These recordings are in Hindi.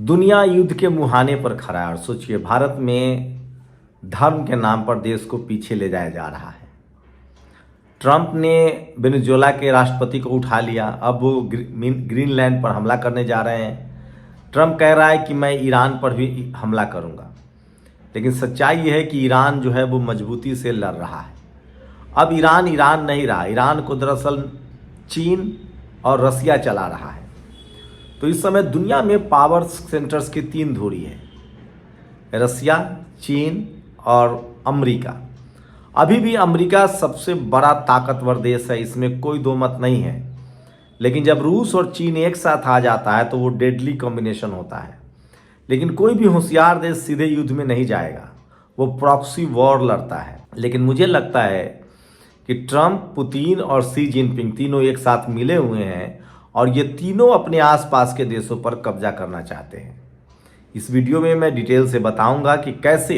दुनिया युद्ध के मुहाने पर खड़ा है और सोचिए भारत में धर्म के नाम पर देश को पीछे ले जाया जा रहा है। ट्रंप ने वेनेजुएला के राष्ट्रपति को उठा लिया, अब वो ग्रीनलैंड पर हमला करने जा रहे हैं। ट्रंप कह रहा है कि मैं ईरान पर भी हमला करूंगा, लेकिन सच्चाई यह है कि ईरान जो है वो मजबूती से लड़ रहा है। अब ईरान नहीं रहा, ईरान को दरअसल चीन और रसिया चला रहा है। तो इस समय दुनिया में पावर सेंटर्स की 3 धुरी है, रसिया, चीन और अमेरिका। अभी भी अमेरिका सबसे बड़ा ताकतवर देश है, इसमें कोई दो मत नहीं है। लेकिन जब रूस और चीन एक साथ आ जाता है तो वो डेडली कॉम्बिनेशन होता है। लेकिन कोई भी होशियार देश सीधे युद्ध में नहीं जाएगा, वो प्रॉक्सी वॉर लड़ता है। लेकिन मुझे लगता है कि ट्रंप, पुतिन और शी जिनपिंग तीनों एक साथ मिले हुए हैं और ये तीनों अपने आसपास के देशों पर कब्जा करना चाहते हैं। इस वीडियो में मैं डिटेल से बताऊंगा कि कैसे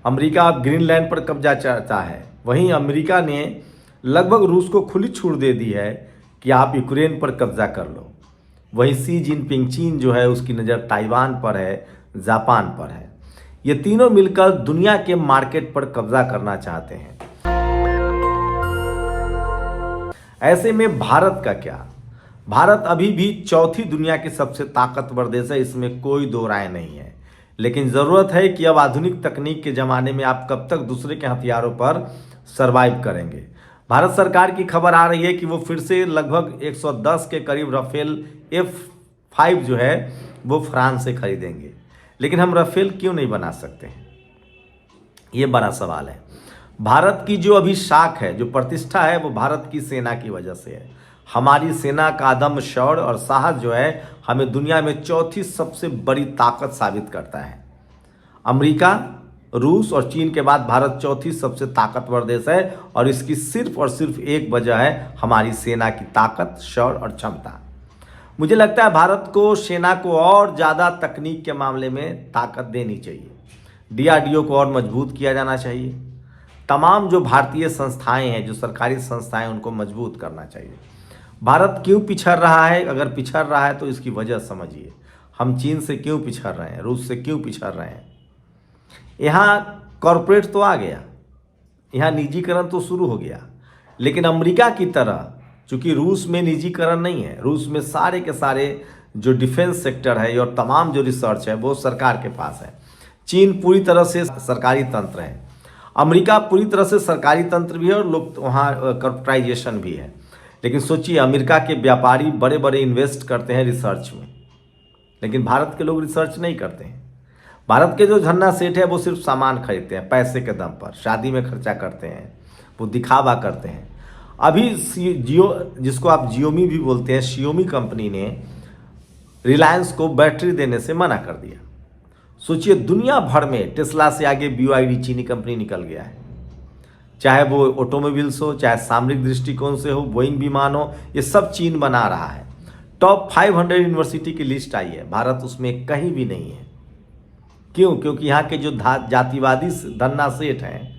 अमेरिका अब ग्रीनलैंड पर कब्जा चाहता है, वहीं अमेरिका ने लगभग रूस को खुली छूट दे दी है कि आप यूक्रेन पर कब्जा कर लो। वहीं शी जिनपिंग, चीन जो है उसकी नज़र ताइवान पर है, जापान पर है। ये तीनों मिलकर दुनिया के मार्केट पर कब्जा करना चाहते हैं। ऐसे में भारत का क्या? भारत अभी भी चौथी दुनिया की सबसे ताकतवर देश है, इसमें कोई दो राय नहीं है। लेकिन ज़रूरत है कि अब आधुनिक तकनीक के ज़माने में आप कब तक दूसरे के हथियारों पर सरवाइव करेंगे। भारत सरकार की खबर आ रही है कि वो फिर से लगभग 110 के करीब राफेल F-5 जो है वो फ्रांस से खरीदेंगे। लेकिन हम राफेल क्यों नहीं बना सकते हैं, ये बड़ा सवाल है। भारत की जो अभी शाख है, जो प्रतिष्ठा है, वो भारत की सेना की वजह से है। हमारी सेना का अदम्य शौर्य और साहस जो है हमें दुनिया में चौथी सबसे बड़ी ताकत साबित करता है। अमेरिका, रूस और चीन के बाद भारत चौथी सबसे ताकतवर देश है और इसकी सिर्फ और सिर्फ एक वजह है हमारी सेना की ताकत, शौर्य और क्षमता। मुझे लगता है भारत को सेना को और ज़्यादा तकनीक के मामले में ताकत देनी चाहिए। DRDO को और मजबूत किया जाना चाहिए। तमाम जो भारतीय संस्थाएं हैं, जो सरकारी संस्थाएं, उनको मजबूत करना चाहिए। भारत क्यों पिछड़ रहा है? अगर पिछड़ रहा है तो इसकी वजह समझिए। हम चीन से क्यों पिछड़ रहे हैं, रूस से क्यों पिछड़ रहे हैं? यहाँ कॉरपोरेट तो आ गया, यहाँ निजीकरण तो शुरू हो गया। लेकिन अमेरिका की तरह, चूंकि रूस में निजीकरण नहीं है, रूस में सारे के सारे जो डिफेंस सेक्टर है और तमाम जो रिसर्च है वो सरकार के पास है। चीन पूरी तरह से सरकारी तंत्र है, अमेरिका पूरी तरह से सरकारी तंत्र भी है और लोग वहाँ कॉर्पोरेटाइजेशन भी है। लेकिन सोचिए, अमेरिका के व्यापारी बड़े बड़े इन्वेस्ट करते हैं रिसर्च में, लेकिन भारत के लोग रिसर्च नहीं करते हैं। भारत के जो धन्ना सेठ है वो सिर्फ सामान खरीदते हैं, पैसे के दम पर शादी में खर्चा करते हैं, वो दिखावा करते हैं। अभी जिसको आप जियोमी भी बोलते हैं, शियोमी कंपनी ने रिलायंस को बैटरी देने से मना कर दिया। सोचिए, दुनिया भर में टेस्ला से आगे BYD चीनी कंपनी निकल गया है। चाहे वो ऑटोमोबाइल्स हो, चाहे सामरिक दृष्टिकोण से हो, बोइंग विमान हो, ये सब चीन बना रहा है। टॉप 500 यूनिवर्सिटी की लिस्ट आई है, भारत उसमें कहीं भी नहीं है। क्यों? क्योंकि यहाँ के जो जातिवादी धन्ना सेठ हैं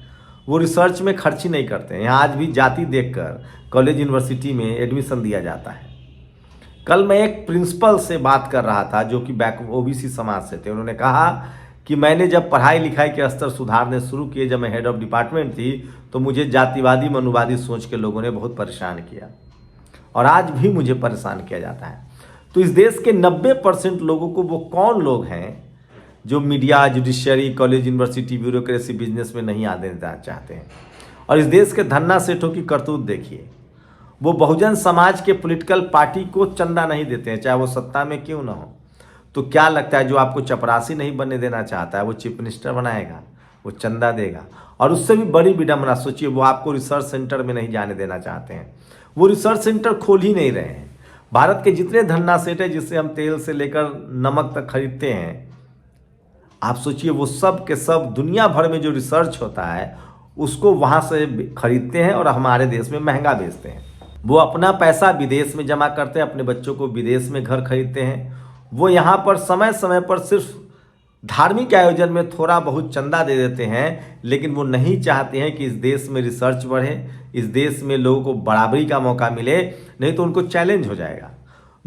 वो रिसर्च में खर्च ही नहीं करते हैं। यहाँ आज भी जाति देखकर कॉलेज यूनिवर्सिटी में एडमिशन दिया जाता है। कल मैं एक प्रिंसिपल से बात कर रहा था जो कि OBC समाज से थे। उन्होंने कहा कि मैंने जब पढ़ाई लिखाई के स्तर सुधारने शुरू किए, जब मैं हेड ऑफ डिपार्टमेंट थी, तो मुझे जातिवादी मनुवादी सोच के लोगों ने बहुत परेशान किया और आज भी मुझे परेशान किया जाता है। तो इस देश के 90% लोगों को, वो कौन लोग हैं जो media, judiciary, college, university, bureaucracy, business में नहीं आने देना चाहते हैं? और इस देश के धन्ना सेठों की करतूत देखिए। वो बहुजन समाज के पॉलिटिकल पार्टी को चंदा नहीं देते हैं, चाहे वो सत्ता में क्यों ना हो। तो क्या लगता है, जो आपको चपरासी नहीं बनने देना चाहता है वो चीफ मिनिस्टर बनाएगा, वो चंदा देगा? और उससे भी बड़ी विडंबना, सोचिए, वो आपको रिसर्च सेंटर में नहीं जाने देना चाहते हैं। वो रिसर्च सेंटर खोल ही नहीं रहे हैं। भारत के जितने धन्ना सेठ है, जिससे हम तेल से लेकर नमक तक खरीदते हैं, आप सोचिए, वो सब के सब दुनिया भर में जो रिसर्च होता है उसको वहाँ से खरीदते हैं और हमारे देश में महंगा बेचते हैं। वो अपना पैसा विदेश में जमा करते हैं, अपने बच्चों को विदेश में घर खरीदते हैं। वो यहाँ पर समय समय पर सिर्फ धार्मिक आयोजन में थोड़ा बहुत चंदा दे देते हैं, लेकिन वो नहीं चाहते हैं कि इस देश में रिसर्च बढ़े, इस देश में लोगों को बराबरी का मौका मिले, नहीं तो उनको चैलेंज हो जाएगा।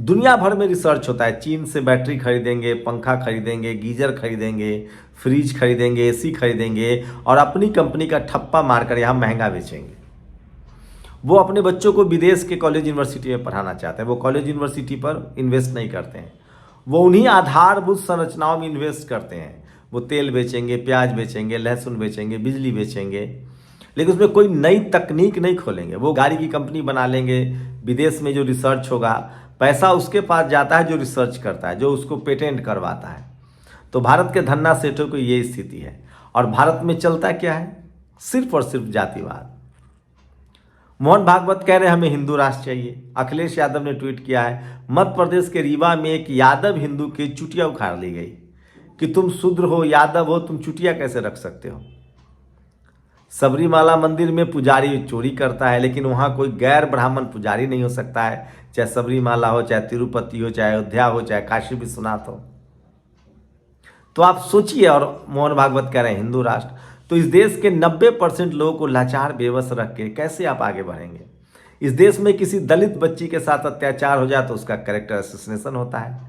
दुनिया भर में रिसर्च होता है। चीन से बैटरी खरीदेंगे, पंखा खरीदेंगे, गीजर खरीदेंगे, फ्रिज खरीदेंगे, एसी खरीदेंगे और अपनी कंपनी का ठप्पा मारकर यहाँ महंगा बेचेंगे। वो अपने बच्चों को विदेश के कॉलेज यूनिवर्सिटी में पढ़ाना चाहते हैं। वो कॉलेज यूनिवर्सिटी पर इन्वेस्ट नहीं करते हैं, वो उन्हीं आधारभूत संरचनाओं में इन्वेस्ट करते हैं। वो तेल बेचेंगे, प्याज बेचेंगे, लहसुन बेचेंगे, बिजली बेचेंगे, लेकिन उसमें कोई नई तकनीक नहीं खोलेंगे। वो गाड़ी की कंपनी बना लेंगे, विदेश में जो रिसर्च होगा पैसा उसके पास जाता है जो रिसर्च करता है, जो उसको पेटेंट करवाता है। तो भारत के धन्ना सेठों की ये स्थिति है। और भारत में चलता क्या है? सिर्फ और सिर्फ जातिवाद। मोहन भागवत कह रहे हैं हमें हिंदू राष्ट्र चाहिए। अखिलेश यादव ने ट्वीट किया है, मध्य प्रदेश के रीवा में एक यादव हिंदू की चुटिया उखाड़ ली गई कि तुम शूद्र हो, यादव हो, तुम चुटिया कैसे रख सकते हो। सबरीमाला मंदिर में पुजारी चोरी करता है, लेकिन वहाँ कोई गैर ब्राह्मण पुजारी नहीं हो सकता है, चाहे सबरीमाला हो, चाहे तिरुपति हो, चाहे अयोध्या हो, चाहे काशी विश्वनाथ हो। तो आप सोचिए। और मोहन भागवत कह रहे हैं हिंदू राष्ट्र। तो इस देश के 90% लोगों को लाचार बेबस रख के कैसे आप आगे बढ़ेंगे? इस देश में किसी दलित बच्ची के साथ अत्याचार हो जाए तो उसका कैरेक्टर असैसिनेशन होता है।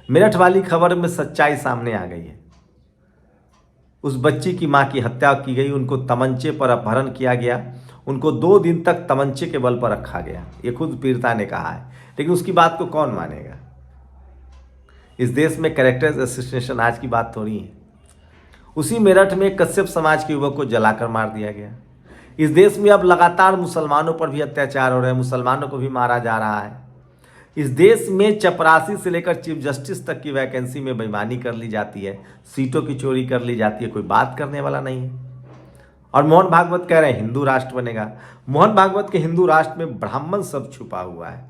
मेरठ वाली खबर में सच्चाई सामने आ गई है। उस बच्ची की मां की हत्या की गई, उनको तमंचे पर अपहरण किया गया, उनको 2 दिन तक तमंचे के बल पर रखा गया। ये खुद पीड़िता ने कहा है, लेकिन उसकी बात को कौन मानेगा? इस देश में कैरेक्टर असैसिनेशन आज की बात थोड़ी है। उसी मेरठ में कश्यप समाज के युवक को जलाकर मार दिया गया। इस देश में अब लगातार मुसलमानों पर भी अत्याचार हो रहे हैं, मुसलमानों को भी मारा जा रहा है। इस देश में चपरासी से लेकर चीफ जस्टिस तक की वैकेंसी में बेईमानी कर ली जाती है, सीटों की चोरी कर ली जाती है, कोई बात करने वाला नहीं है। और मोहन भागवत कह रहे हैं हिंदू राष्ट्र बनेगा। मोहन भागवत के हिंदू राष्ट्र में ब्राह्मण सब छुपा हुआ है।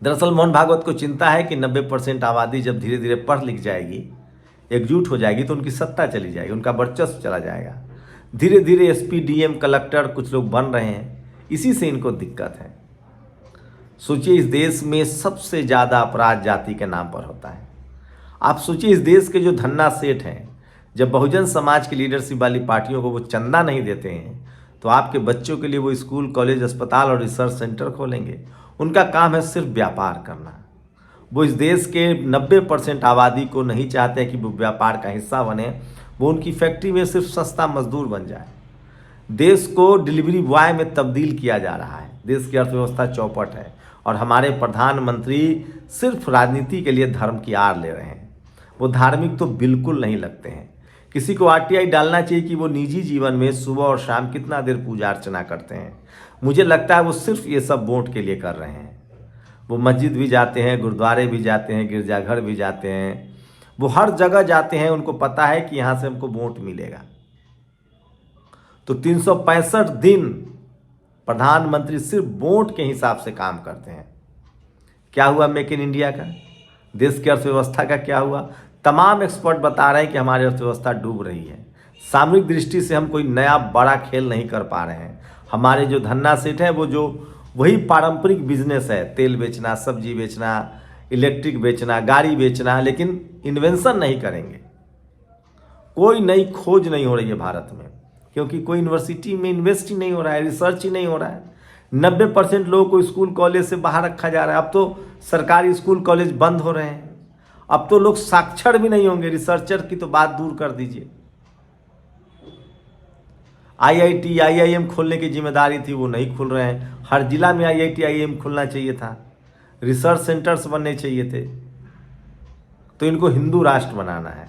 दरअसल मोहन भागवत को चिंता है कि 90% आबादी जब धीरे धीरे पढ़ लिख जाएगी, एकजुट हो जाएगी, तो उनकी सत्ता चली जाएगी, उनका वर्चस्व चला जाएगा। धीरे धीरे एसपी, डीएम, कलेक्टर कुछ लोग बन रहे हैं, इसी से इनको दिक्कत है। सोचिए, इस देश में सबसे ज़्यादा अपराध जाति के नाम पर होता है। आप सोचिए, इस देश के जो धन्ना सेठ हैं, जब बहुजन समाज की लीडरशिप वाली पार्टियों को वो चंदा नहीं देते हैं, तो आपके बच्चों के लिए वो स्कूल, कॉलेज, अस्पताल और रिसर्च सेंटर खोलेंगे। उनका काम है सिर्फ व्यापार करना। वो इस देश के 90% आबादी को नहीं चाहते कि वो व्यापार का हिस्सा बने, वो उनकी फैक्ट्री में सिर्फ सस्ता मजदूर बन जाए। देश को डिलीवरी बॉय में तब्दील किया जा रहा है। देश की अर्थव्यवस्था चौपट है और हमारे प्रधानमंत्री सिर्फ राजनीति के लिए धर्म की आड़ ले रहे हैं। वो धार्मिक तो बिल्कुल नहीं लगते हैं। किसी को आरटीआई डालना चाहिए कि वो निजी जीवन में सुबह और शाम कितना देर पूजा अर्चना करते हैं। मुझे लगता है वो सिर्फ ये सब वोट के लिए कर रहे हैं। वो मस्जिद भी जाते हैं, गुरुद्वारे भी जाते हैं, गिरजाघर भी जाते हैं, वो हर जगह जाते हैं। उनको पता है कि यहाँ से हमको वोट मिलेगा। तो 365 दिन प्रधानमंत्री सिर्फ वोट के हिसाब से काम करते हैं। क्या हुआ मेक इन इंडिया का? देश की अर्थव्यवस्था का क्या हुआ? तमाम एक्सपर्ट बता रहे हैं कि हमारी अर्थव्यवस्था डूब रही है। सामूहिक दृष्टि से हम कोई नया बड़ा खेल नहीं कर पा रहे हैं। हमारे जो धन्ना सेठ हैं, वो जो वही पारंपरिक बिजनेस है, तेल बेचना, सब्जी बेचना, इलेक्ट्रिक बेचना, गाड़ी बेचना, लेकिन इन्वेंशन नहीं करेंगे। कोई नई खोज नहीं हो रही है भारत में, क्योंकि कोई यूनिवर्सिटी में इन्वेस्ट ही नहीं हो रहा है, रिसर्च ही नहीं हो रहा है। 90% लोगों को स्कूल कॉलेज से बाहर रखा जा रहा है। अब तो सरकारी स्कूल कॉलेज बंद हो रहे हैं। अब तो लोग साक्षर भी नहीं होंगे, रिसर्चर की तो बात दूर कर दीजिए। आईआईटी, आईआईएम खोलने की जिम्मेदारी थी, वो नहीं खुल रहे हैं। हर जिला में आईआईटी, आईआईएम खुलना चाहिए था, रिसर्च सेंटर्स बनने चाहिए थे। तो इनको हिंदू राष्ट्र बनाना है।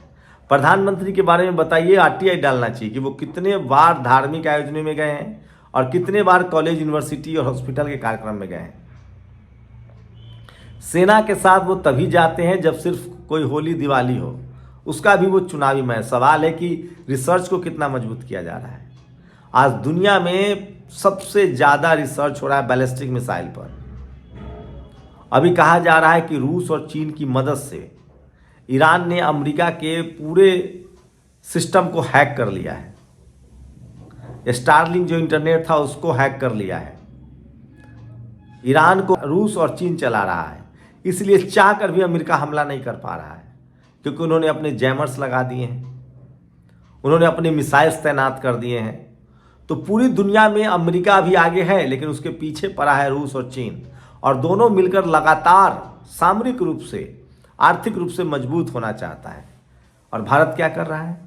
प्रधानमंत्री के बारे में बताइए, आरटीआई डालना चाहिए कि वो कितने बार धार्मिक आयोजनों में गए हैं और कितने बार कॉलेज, यूनिवर्सिटी और हॉस्पिटल के कार्यक्रम में गए हैं। सेना के साथ वो तभी जाते हैं जब सिर्फ कोई होली दिवाली हो, उसका भी वो चुनावी में। सवाल है कि रिसर्च को कितना मजबूत किया जा रहा है। आज दुनिया में सबसे ज़्यादा रिसर्च हो रहा है बैलिस्टिक मिसाइल पर। अभी कहा जा रहा है कि रूस और चीन की मदद से ईरान ने अमेरिका के पूरे सिस्टम को हैक कर लिया है। स्टारलिंक जो इंटरनेट था उसको हैक कर लिया है। ईरान को रूस और चीन चला रहा है, इसलिए चाह कर भी अमेरिका हमला नहीं कर पा रहा है, क्योंकि उन्होंने अपने जैमर्स लगा दिए हैं, उन्होंने अपने मिसाइल्स तैनात कर दिए हैं। तो पूरी दुनिया में अमेरिका अभी आगे है, लेकिन उसके पीछे पड़ा है रूस और चीन। और दोनों मिलकर लगातार सामरिक रूप से, आर्थिक रूप से मजबूत होना चाहता है। और भारत क्या कर रहा है?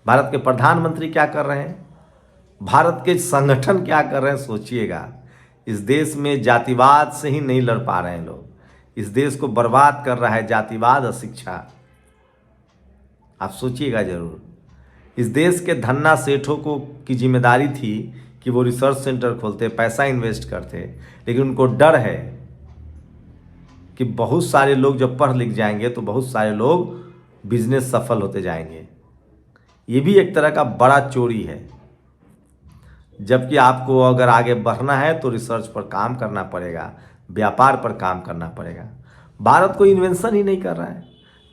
भारत के प्रधानमंत्री क्या कर रहे हैं? भारत के संगठन क्या कर रहे हैं? सोचिएगा, इस देश में जातिवाद से ही नहीं लड़ पा रहे हैं लोग। इस देश को बर्बाद कर रहा है जातिवाद और शिक्षा। आप सोचिएगा जरूर। इस देश के धन्ना सेठों को की जिम्मेदारी थी कि वो रिसर्च सेंटर खोलते, पैसा इन्वेस्ट करते, लेकिन उनको डर है कि बहुत सारे लोग जब पढ़ लिख जाएंगे तो बहुत सारे लोग बिजनेस सफल होते जाएंगे। ये भी एक तरह का बड़ा चोरी है। जबकि आपको अगर आगे बढ़ना है तो रिसर्च पर काम करना पड़ेगा, व्यापार पर काम करना पड़ेगा। भारत कोई इन्वेंशन ही नहीं कर रहा है।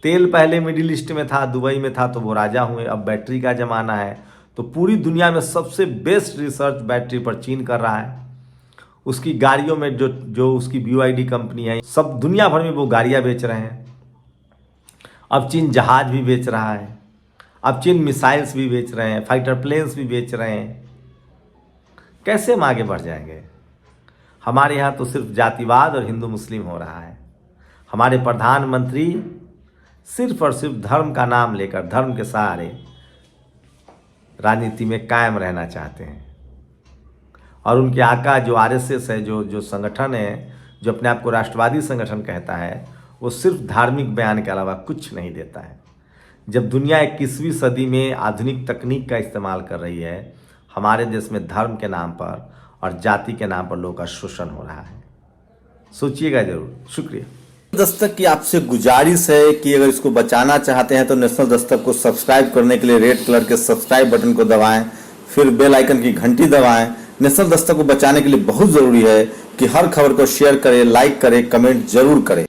तेल पहले मिडिल ईस्ट में था, दुबई में था, तो वो राजा हुए। अब बैटरी का ज़माना है तो पूरी दुनिया में सबसे बेस्ट रिसर्च बैटरी पर चीन कर रहा है। उसकी गाड़ियों में जो उसकी BYD कंपनी है, सब दुनिया भर में वो गाड़ियाँ बेच रहे हैं। अब चीन जहाज भी बेच रहा है, अब चीन मिसाइल्स भी बेच रहे हैं, फाइटर प्लेन्स भी बेच रहे हैं। कैसे हम आगे बढ़ जाएंगे? हमारे यहाँ तो सिर्फ जातिवाद और हिंदू मुस्लिम हो रहा है। हमारे प्रधानमंत्री सिर्फ और सिर्फ धर्म का नाम लेकर, धर्म के सहारे राजनीति में कायम रहना चाहते हैं। और उनके आका जो RSS है, जो संगठन है, जो अपने आप को राष्ट्रवादी संगठन कहता है, वो सिर्फ धार्मिक बयान के अलावा कुछ नहीं देता है। जब दुनिया 21वीं सदी में आधुनिक तकनीक का इस्तेमाल कर रही है, हमारे देश में धर्म के नाम पर और जाति के नाम पर लोगों का शोषण हो रहा है। सोचिएगा जरूर। शुक्रिया। दस्तक की आपसे गुजारिश है कि अगर इसको बचाना चाहते हैं तो नेशनल दस्तक को सब्सक्राइब करने के लिए रेड कलर के सब्सक्राइब बटन को दबाएं, फिर बेल आइकन की घंटी दबाएं। नेशनल दस्तक को बचाने के लिए बहुत जरूरी है कि हर खबर को शेयर करें, लाइक करें, कमेंट जरूर करें।